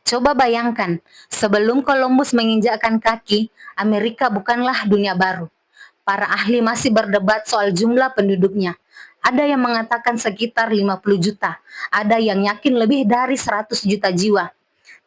Coba bayangkan, sebelum Columbus menginjakkan kaki, Amerika bukanlah dunia baru. Para ahli masih berdebat soal jumlah penduduknya. Ada yang mengatakan sekitar 50 juta, ada yang yakin lebih dari 100 juta jiwa.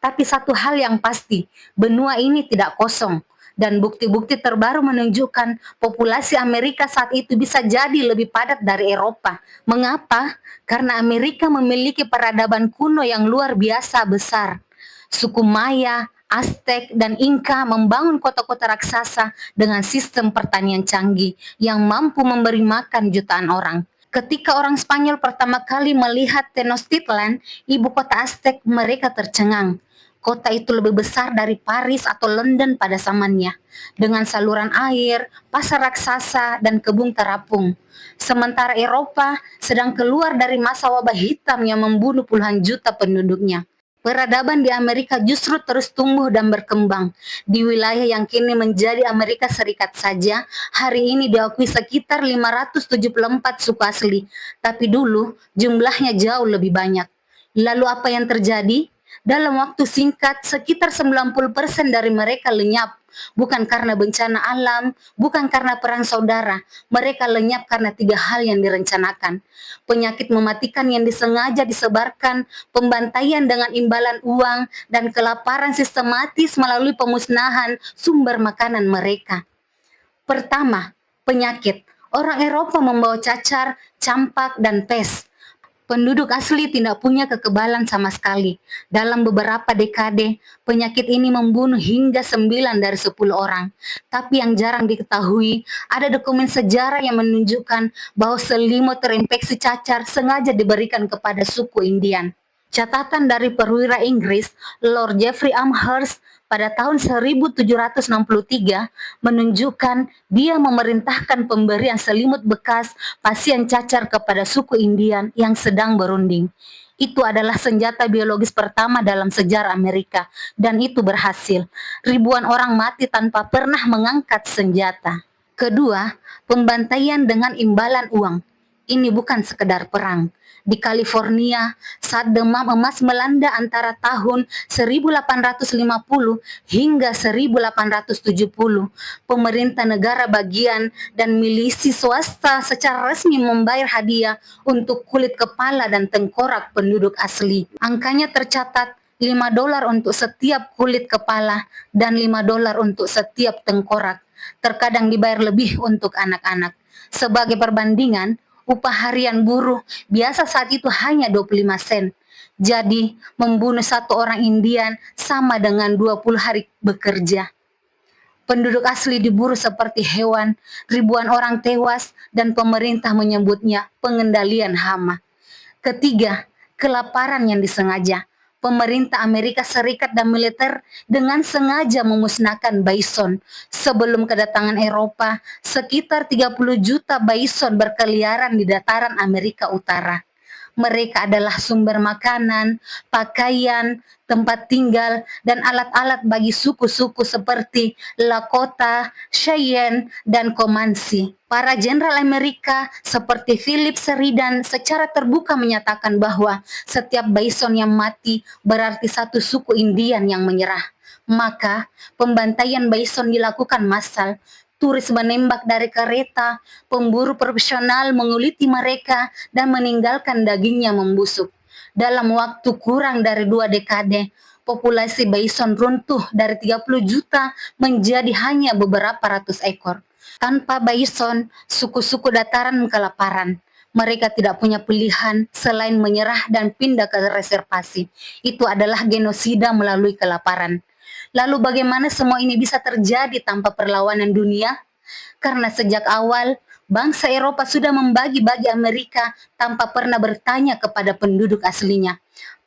Tapi satu hal yang pasti, benua ini tidak kosong. Dan bukti-bukti terbaru menunjukkan populasi Amerika saat itu bisa jadi lebih padat dari Eropa. Mengapa? Karena Amerika memiliki peradaban kuno yang luar biasa besar. Suku Maya, Aztec, dan Inka membangun kota-kota raksasa dengan sistem pertanian canggih yang mampu memberi makan jutaan orang. Ketika orang Spanyol pertama kali melihat Tenochtitlan, ibu kota Aztec, mereka tercengang. Kota itu lebih besar dari Paris atau London pada zamannya, dengan saluran air, pasar raksasa, dan kebun terapung. Sementara Eropa sedang keluar dari masa wabah hitam yang membunuh puluhan juta penduduknya. Peradaban di Amerika justru terus tumbuh dan berkembang. Di wilayah yang kini menjadi Amerika Serikat saja, hari ini diakui sekitar 574 suku asli. Tapi dulu jumlahnya jauh lebih banyak. Lalu apa yang terjadi? Dalam waktu singkat, sekitar 90% dari mereka lenyap. Bukan karena bencana alam, bukan karena perang saudara. Mereka lenyap karena tiga hal yang direncanakan. Penyakit mematikan yang disengaja disebarkan, pembantaian dengan imbalan uang, dan kelaparan sistematis melalui pemusnahan sumber makanan mereka. Pertama, penyakit. Orang Eropa membawa cacar, campak, dan pes. Penduduk asli tidak punya kekebalan sama sekali. Dalam beberapa dekade, penyakit ini membunuh hingga 9 dari 10 orang. Tapi yang jarang diketahui, ada dokumen sejarah yang menunjukkan bahwa selimut terinfeksi cacar sengaja diberikan kepada suku Indian. Catatan dari perwira Inggris, Lord Jeffrey Amherst, pada tahun 1763 menunjukkan dia memerintahkan pemberian selimut bekas pasien cacar kepada suku Indian yang sedang berunding. Itu adalah senjata biologis pertama dalam sejarah Amerika, dan itu berhasil. Ribuan orang mati tanpa pernah mengangkat senjata. Kedua, pembantaian dengan imbalan uang. Ini bukan sekedar perang. Di California, saat demam emas melanda antara tahun 1850 hingga 1870, pemerintah negara bagian dan milisi swasta secara resmi membayar hadiah untuk kulit kepala dan tengkorak penduduk asli. Angkanya tercatat $5 untuk setiap kulit kepala dan $5 untuk setiap tengkorak. Terkadang dibayar lebih untuk anak-anak. Sebagai perbandingan, upah harian buruh biasa saat itu hanya 25 sen. Jadi, membunuh satu orang Indian sama dengan 20 hari bekerja. Penduduk asli diburu seperti hewan, ribuan orang tewas, dan pemerintah menyebutnya pengendalian hama. Ketiga, kelaparan yang disengaja. Pemerintah Amerika Serikat dan militer dengan sengaja memusnahkan bison. Sebelum kedatangan Eropa, sekitar 30 juta bison berkeliaran di dataran Amerika Utara. Mereka adalah sumber makanan, pakaian, tempat tinggal, dan alat-alat bagi suku-suku seperti Lakota, Cheyenne, dan Comanche. Para jenderal Amerika seperti Philip Sheridan secara terbuka menyatakan bahwa setiap bison yang mati berarti satu suku Indian yang menyerah. Maka, pembantaian bison dilakukan massal. Turis menembak dari kereta, pemburu profesional menguliti mereka dan meninggalkan dagingnya membusuk. Dalam waktu kurang dari 2 dekade, populasi bison runtuh dari 30 juta menjadi hanya beberapa ratus ekor. Tanpa bison, suku-suku dataran kelaparan. Mereka tidak punya pilihan selain menyerah dan pindah ke reservasi. Itu adalah genosida melalui kelaparan. Lalu bagaimana semua ini bisa terjadi tanpa perlawanan dunia? Karena sejak awal, bangsa Eropa sudah membagi-bagi Amerika tanpa pernah bertanya kepada penduduk aslinya.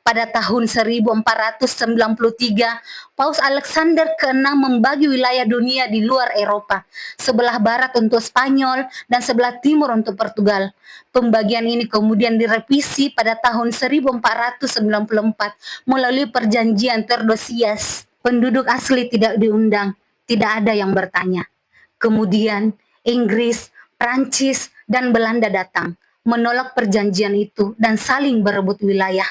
Pada tahun 1493, Paus Alexander ke-6 membagi wilayah dunia di luar Eropa, sebelah barat untuk Spanyol dan sebelah timur untuk Portugal. Pembagian ini kemudian direvisi pada tahun 1494 melalui perjanjian Tordesillas. Penduduk asli tidak diundang, tidak ada yang bertanya. Kemudian Inggris, Prancis, dan Belanda datang, menolak perjanjian itu dan saling berebut wilayah.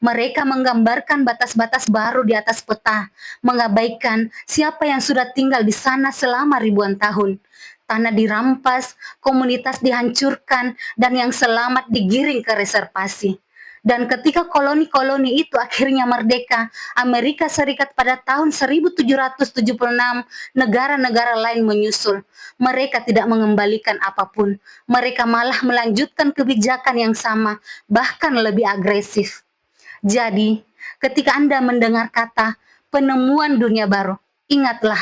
Mereka menggambarkan batas-batas baru di atas peta, mengabaikan siapa yang sudah tinggal di sana selama ribuan tahun. Tanah dirampas, komunitas dihancurkan, dan yang selamat digiring ke reservasi. Dan ketika koloni-koloni itu akhirnya merdeka, Amerika Serikat pada tahun 1776, negara-negara lain menyusul. Mereka tidak mengembalikan apapun. Mereka malah melanjutkan kebijakan yang sama, bahkan lebih agresif. Jadi, ketika Anda mendengar kata penemuan dunia baru, ingatlah,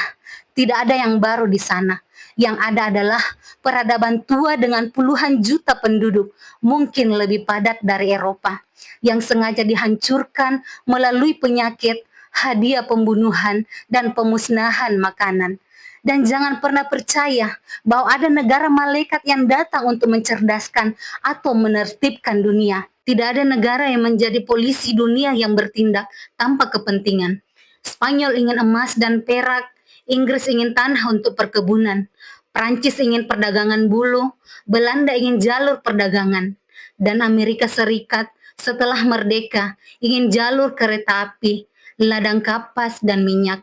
tidak ada yang baru di sana. Yang ada adalah peradaban tua dengan puluhan juta penduduk, mungkin lebih padat dari Eropa, yang sengaja dihancurkan melalui penyakit, hadiah pembunuhan, dan pemusnahan makanan. Dan jangan pernah percaya bahwa ada negara malaikat yang datang untuk mencerdaskan atau menertibkan dunia. Tidak ada negara yang menjadi polisi dunia yang bertindak tanpa kepentingan. Spanyol ingin emas dan perak, Inggris ingin tanah untuk perkebunan, Prancis ingin perdagangan bulu, Belanda ingin jalur perdagangan, dan Amerika Serikat setelah merdeka ingin jalur kereta api, ladang kapas, dan minyak.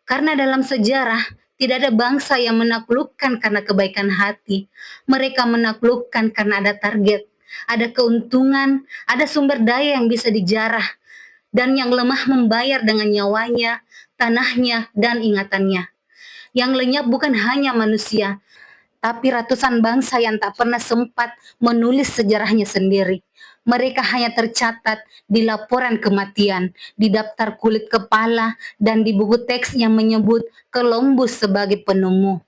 Karena dalam sejarah, tidak ada bangsa yang menaklukkan karena kebaikan hati. Mereka menaklukkan karena ada target, ada keuntungan, ada sumber daya yang bisa dijarah, dan yang lemah membayar dengan nyawanya, tanahnya, dan ingatannya. Yang lenyap bukan hanya manusia, tapi ratusan bangsa yang tak pernah sempat menulis sejarahnya sendiri. Mereka hanya tercatat di laporan kematian, di daftar kulit kepala, dan di buku teks yang menyebut Columbus sebagai penemu.